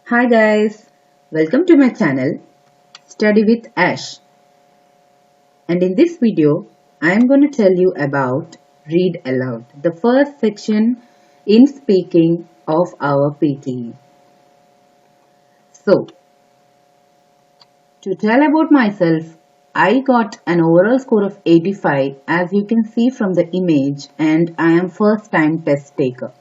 Hi guys, welcome to my channel Study with Ash, and in this video I am going to tell you about Read Aloud, the first section in speaking of our PTE. So, to tell about myself, I got an overall score of 85 as you can see from the image, and I am first time test taker.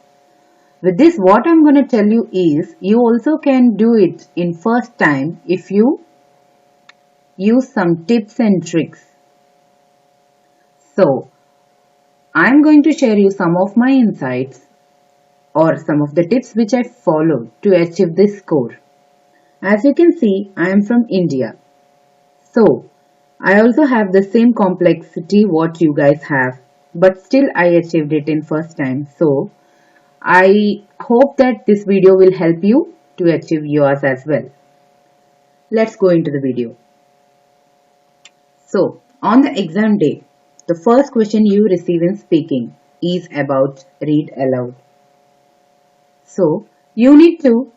With this, what I'm going to tell you is you also can do it in first time if you use some tips and tricks. So, I'm going to share you some of my insights or some of the tips which I followed to achieve this score. As you can see, I am from India. So, I also have the same complexity what you guys have, but still I achieved it in first time. So, I hope that this video will help you to achieve yours as well. Let's go into the video. So, on the exam day, the first question you receive in speaking is about read aloud. So, you need to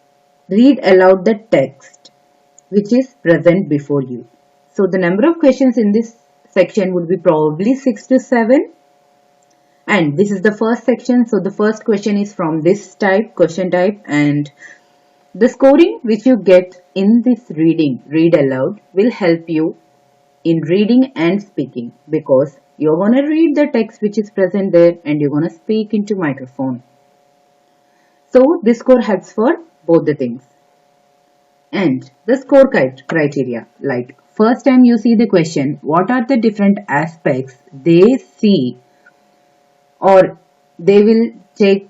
read aloud the text which is present before you. So, the number of questions in this section would be probably 6 to 7. And this is the first section. So, the first question is from this question type, and the scoring which you get in this read aloud, will help you in reading and speaking because you're going to read the text which is present there and you're going to speak into microphone. So this score helps for both the things. And the score criteria, like first time you see the question, what are the different aspects they see or they will take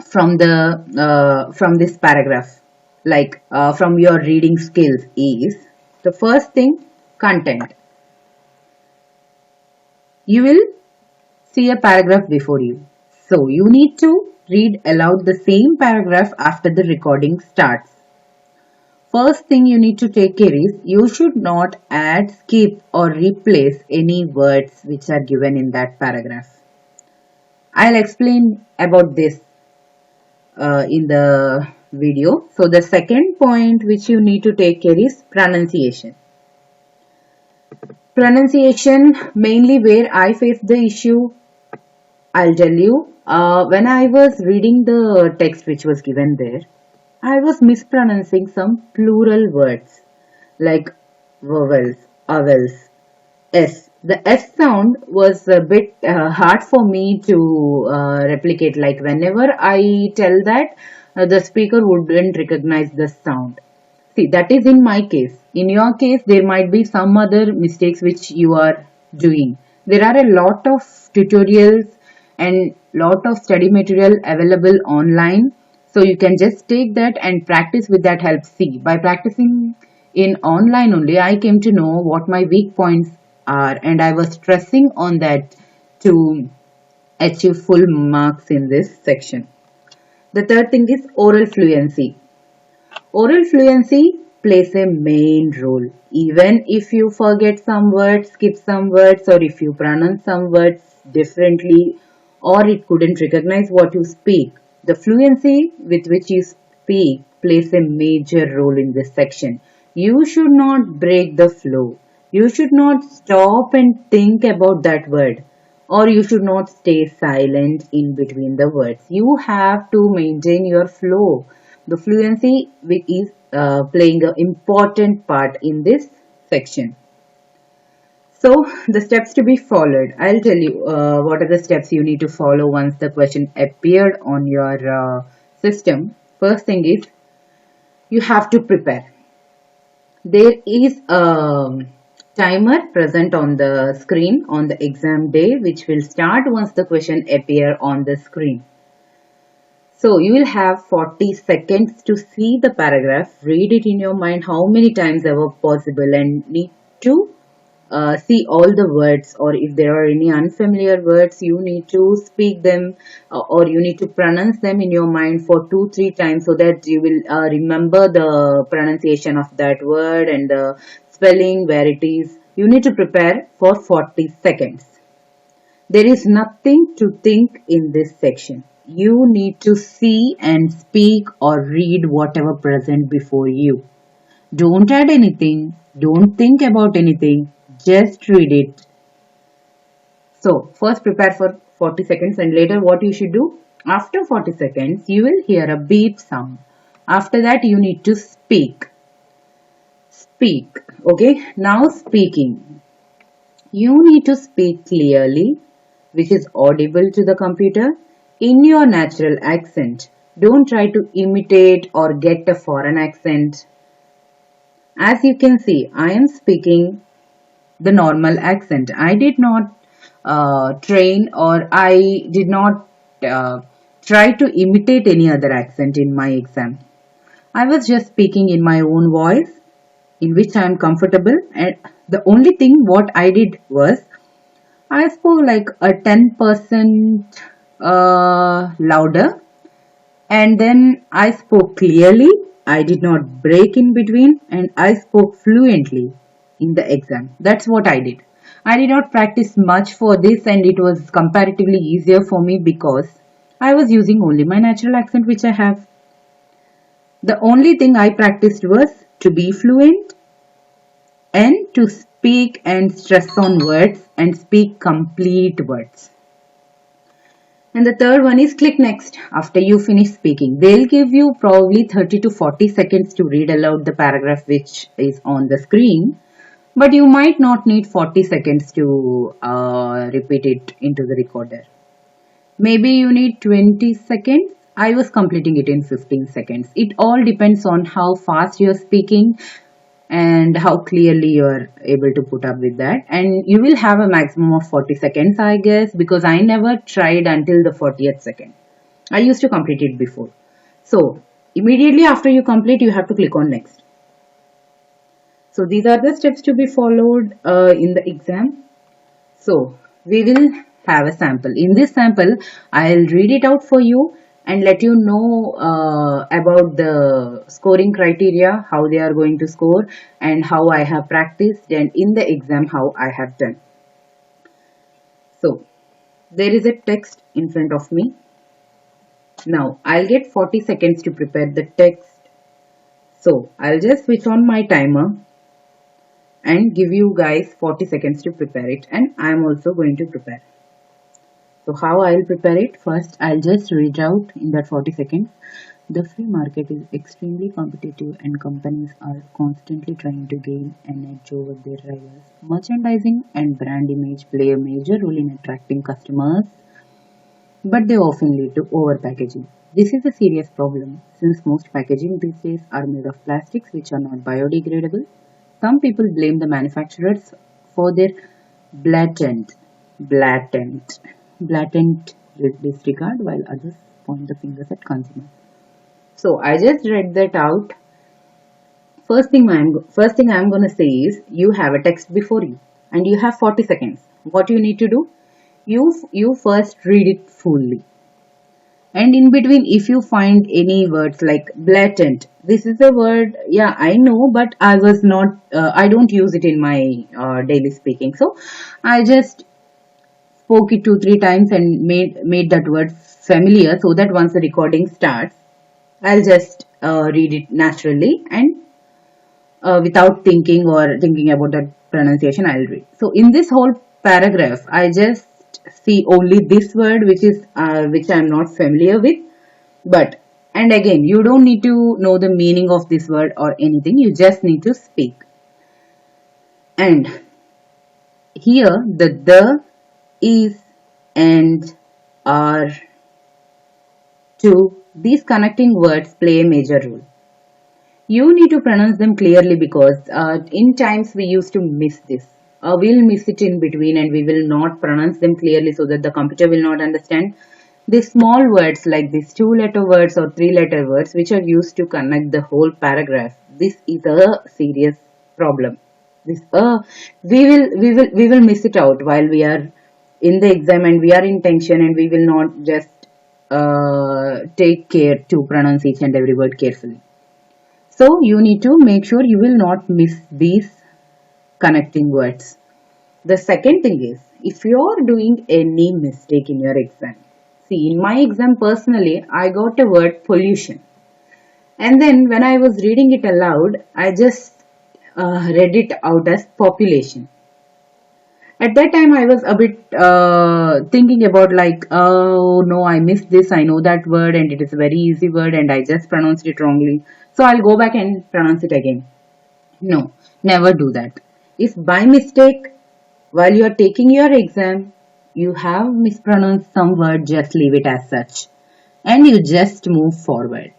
from this paragraph, like from your reading skills, is the first thing, content. You will see a paragraph before you, so you need to read aloud the same paragraph after the recording starts. First thing you need to take care is you should not add, skip or replace any words which are given in that paragraph. I'll explain about this in the video. So the second point which you need to take care is pronunciation. Pronunciation, mainly where I face the issue, I'll tell you. When I was reading the text which was given there, I was mispronouncing some plural words like vowels, S. The S sound was a bit hard for me to replicate. Like whenever I tell that, the speaker wouldn't recognize the sound. See, that is in my case. In your case, there might be some other mistakes which you are doing. There are a lot of tutorials and lot of study material available online. So you can just take that and practice with that help. See, by practicing in online only, I came to know what my weak points are, and I was stressing on that to achieve full marks in this section. The third thing is oral fluency. Oral fluency plays a main role. Even if you forget some words, skip some words, or if you pronounce some words differently, or it couldn't recognize what you speak, the fluency with which you speak plays a major role in this section. You should not break the flow. You should not stop and think about that word, or you should not stay silent in between the words. You have to maintain your flow. The fluency is playing an important part in this section. So the steps to be followed. I'll tell you what are the steps you need to follow once the question appeared on your system. First thing is you have to prepare. There is a timer present on the screen on the exam day which will start once the question appear on the screen. So you will have 40 seconds to see the paragraph, read it in your mind how many times ever possible, and need to see all the words, or if there are any unfamiliar words, you need to speak them or you need to pronounce them in your mind for 2-3 times so that you will remember the pronunciation of that word and the spelling where it is. You need to prepare for 40 seconds. There is nothing to think in this section. you need to see and speak or read whatever present before you. Don't add anything, don't think about anything, just read it. So, first prepare for 40 seconds and later what you should do? After 40 seconds, you will hear a beep sound. After that, you need to speak. Speak. Okay, now speaking. You need to speak clearly, which is audible to the computer, in your natural accent. Don't try to imitate or get a foreign accent. As you can see, I am speaking the normal accent. I did not train or I did not uh, try to imitate any other accent in my exam. I was just speaking in my own voice in which I am comfortable, and the only thing what I did was I spoke like a 10% louder, and then I spoke clearly. I did not break in between, and I spoke fluently in the exam. That's what I did. I did not practice much for this, and it was comparatively easier for me because I was using only my natural accent, which I have. The only thing I practiced was to be fluent and to speak and stress on words and speak complete words. And the third one is click next after you finish speaking. They'll give you probably 30 to 40 seconds to read aloud the paragraph which is on the screen, but you might not need 40 seconds to repeat it into the recorder. Maybe you need 20 seconds. I was completing it in 15 seconds. It all depends on how fast you're speaking and how clearly you're able to put up with that. And you will have a maximum of 40 seconds, I guess, because I never tried until the 40th second. I used to complete it before. So, immediately after you complete, you have to click on next. So, these are the steps to be followed in the exam. So, we will have a sample. In this sample, I'll read it out for you and let you know about the scoring criteria, how they are going to score, and how I have practiced, and in the exam how I have done. So, there is a text in front of me. Now, I'll get 40 seconds to prepare the text. So, I'll just switch on my timer and give you guys 40 seconds to prepare it, and I'm also going to prepare. So how I'll prepare it? First, I'll just read out in that 40 seconds. The free market is extremely competitive and companies are constantly trying to gain an edge over their rivals. Merchandising and brand image play a major role in attracting customers, but they often lead to overpackaging. This is a serious problem since most packaging these days are made of plastics which are not biodegradable. Some people blame the manufacturers for their blatant, blatant blatant disregard, while others point the fingers at consumers. So I just read that out. First thing I'm going to say is you have a text before you and you have 40 seconds. What you need to do? You first read it fully. And in between, if you find any words like blatant, this is a word, yeah, I know, but I was not, I don't use it in my daily speaking. So I just spoke it 2-3 times and made that word familiar so that once the recording starts, I'll just read it naturally and without thinking or thinking about the pronunciation, I'll read. So in this whole paragraph, I just see only this word which I'm not familiar with. But and again, you don't need to know the meaning of this word or anything. You just need to speak. And here the is and are to these connecting words play a major role. You need to pronounce them clearly because in times we used to miss this. We'll miss it in between and we will not pronounce them clearly so that the computer will not understand. These small words like these 2-letter words or 3-letter words which are used to connect the whole paragraph. This is a serious problem. This we will miss it out while we are in the exam and we are in tension and we will not just take care to pronounce each and every word carefully. So you need to make sure you will not miss these connecting words. The second thing is, if you are doing any mistake in your exam, see, in my exam personally, I got a word pollution. And then when I was reading it aloud, I just read it out as population. At that time, I was a bit thinking about like, oh no, I missed this. I know that word and it is a very easy word and I just pronounced it wrongly. So I'll go back and pronounce it again. No, never do that. If by mistake, while you are taking your exam, you have mispronounced some word, just leave it as such. And you just move forward.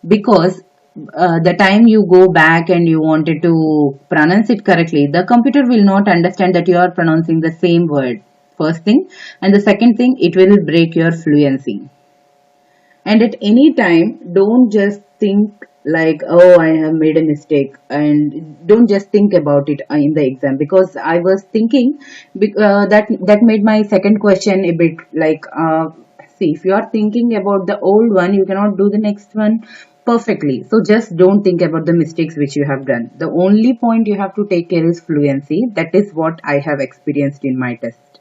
Because the time you go back and you wanted to pronounce it correctly, the computer will not understand that you are pronouncing the same word. First thing. And the second thing, it will break your fluency. And at any time, don't just think like, oh, I have made a mistake, and don't just think about it in the exam. Because I was thinking that made my second question a bit like, see, if you are thinking about the old one, you cannot do the next one perfectly. So just don't think about the mistakes which you have done. The only point you have to take care is fluency. That is what I have experienced in my test.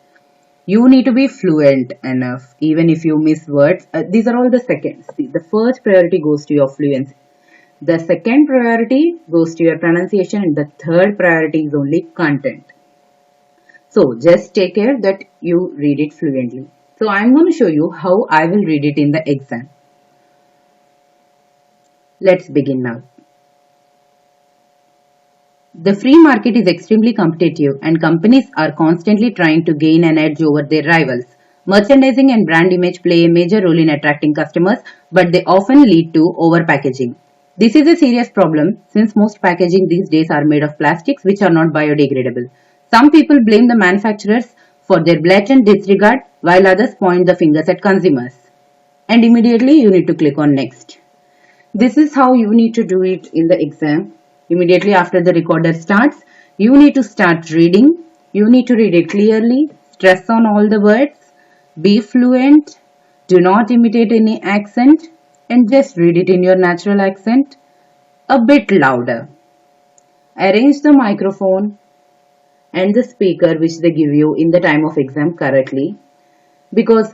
You need to be fluent enough, even if you miss words. These are all the seconds. See, the first priority goes to your fluency. The second priority goes to your pronunciation, and the third priority is only content. So just take care that you read it fluently. So I'm going to show you how I will read it in the exam. Let's begin now. The free market is extremely competitive and companies are constantly trying to gain an edge over their rivals. Merchandising and brand image play a major role in attracting customers, but they often lead to overpackaging. This is a serious problem since most packaging these days are made of plastics which are not biodegradable. Some people blame the manufacturers for their blatant disregard while others point the fingers at consumers. And immediately you need to click on next. This is how you need to do it in the exam. Immediately after the recorder starts, you need to start reading. You need to read it clearly, stress on all the words, be fluent, do not imitate any accent, and just read it in your natural accent, a bit louder. Arrange the microphone and the speaker which they give you in the time of exam correctly, because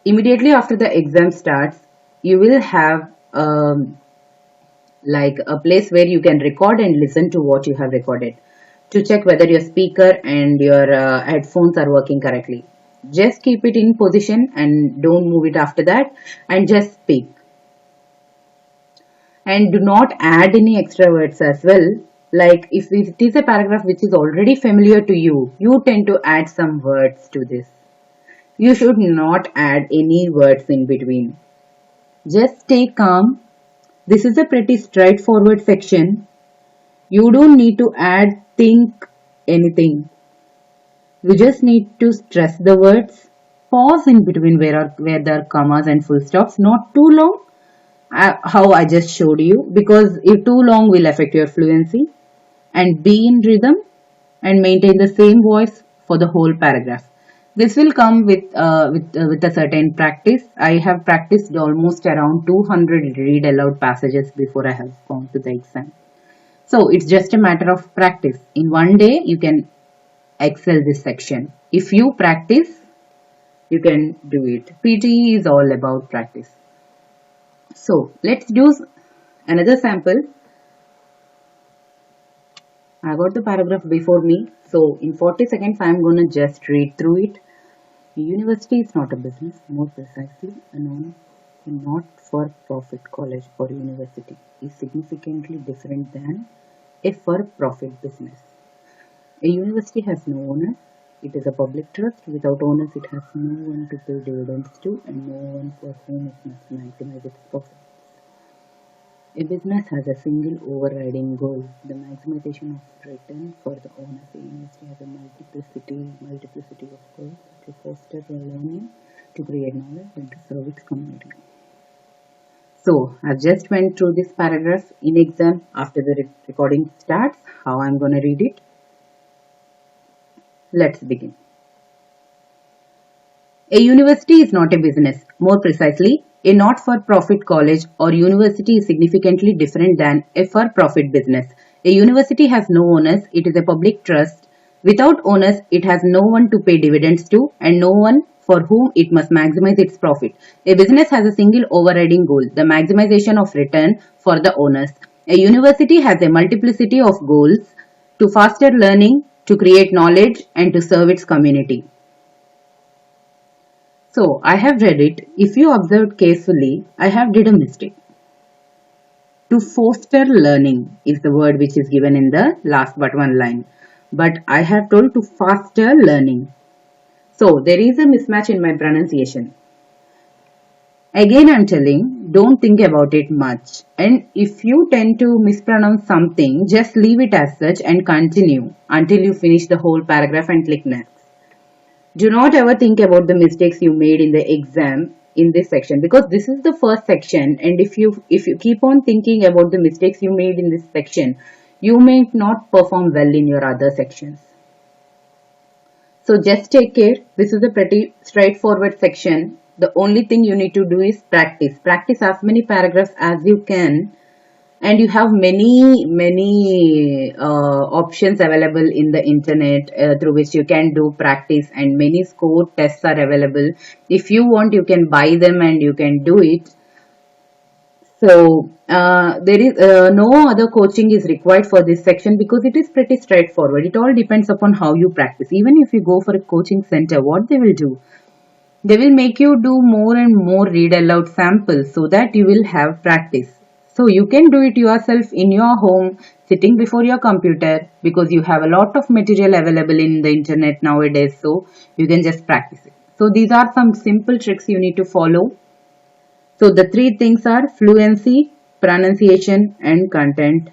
immediately after the exam starts, you will have like a place where you can record and listen to what you have recorded to check whether your speaker and your headphones are working correctly. Just keep it in position and don't move it after that, and just speak. And do not add any extra words as well. Like if it is a paragraph which is already familiar to you, you tend to add some words to this. You should not add any words in between. Just stay calm. This is a pretty straightforward section. You don't need to add, think, anything. You just need to stress the words. Pause in between where there are commas and full stops. Not too long, how I just showed you, because if too long will affect your fluency. And be in rhythm and maintain the same voice for the whole paragraph. This will come with a certain practice. I have practiced almost around 200 read aloud passages before I have gone to the exam. So it's just a matter of practice. In one day, you can excel this section. If you practice, you can do it. PTE is all about practice. So let's do another sample. I got the paragraph before me. So in 40 seconds, I'm going to just read through it. A university is not a business, more precisely, a not-for-profit college or university is significantly different than a for-profit business. A university has no owners. It is a public trust. Without owners, it has no one to pay dividends to and no one for whom it must maximize its profits. A business has a single overriding goal, the maximization of return for the owners. A university has a multiplicity of goals to foster learning, to create knowledge, and to serve its community. So, I've just went through this paragraph in exam. After the recording starts, how I'm going to read it. Let's begin. A university is not a business. More precisely, a not-for-profit college or university is significantly different than a for-profit business. A university has no owners. It is a public trust. Without owners, it has no one to pay dividends to and no one for whom it must maximize its profit. A business has a single overriding goal, the maximization of return for the owners. A university has a multiplicity of goals to foster learning, to create knowledge, and to serve its community. So, I have read it. If you observed carefully, I have did a mistake. To foster learning is the word which is given in the last but one line. But I have told to faster learning. So there is a mismatch in my pronunciation. Again I'm telling, don't think about it much. And if you tend to mispronounce something, just leave it as such and continue until you finish the whole paragraph and click next. Do not ever think about the mistakes you made in the exam in this section, because this is the first section, and if you keep on thinking about the mistakes you made in this section, you may not perform well in your other sections. So just take care. This is a pretty straightforward section. The only thing you need to do is practice. Practice as many paragraphs as you can, and you have many options available in the internet through which you can do practice, and many score tests are available. If you want, you can buy them and you can do it. So there is no other coaching is required for this section because it is pretty straightforward. It all depends upon how you practice. Even if you go for a coaching center, what they will do, they will make you do more and more read aloud samples so that you will have practice. So you can do it yourself in your home, sitting before your computer, because you have a lot of material available in the internet nowadays. So you can just practice it. So these are some simple tricks you need to follow. So the three things are fluency, pronunciation, and content.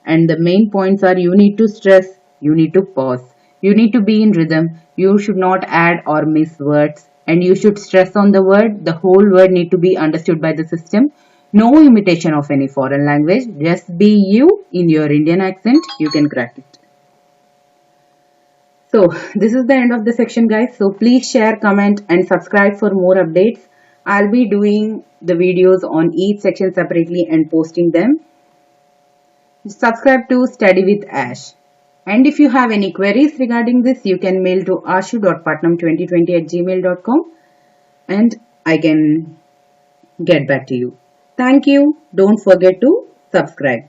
And the main points are, you need to stress, you need to pause, you need to be in rhythm, you should not add or miss words, and you should stress on the word. The whole word need to be understood by the system. No imitation of any foreign language. Just be you in your Indian accent. You can crack it. So this is the end of the section, guys. So please share, comment, and subscribe for more updates. I'll be doing the videos on each section separately and posting them. Subscribe to Study with Ash. And if you have any queries regarding this, you can mail to ashu.patnam2020@gmail.com and I can get back to you. Thank you. Don't forget to subscribe.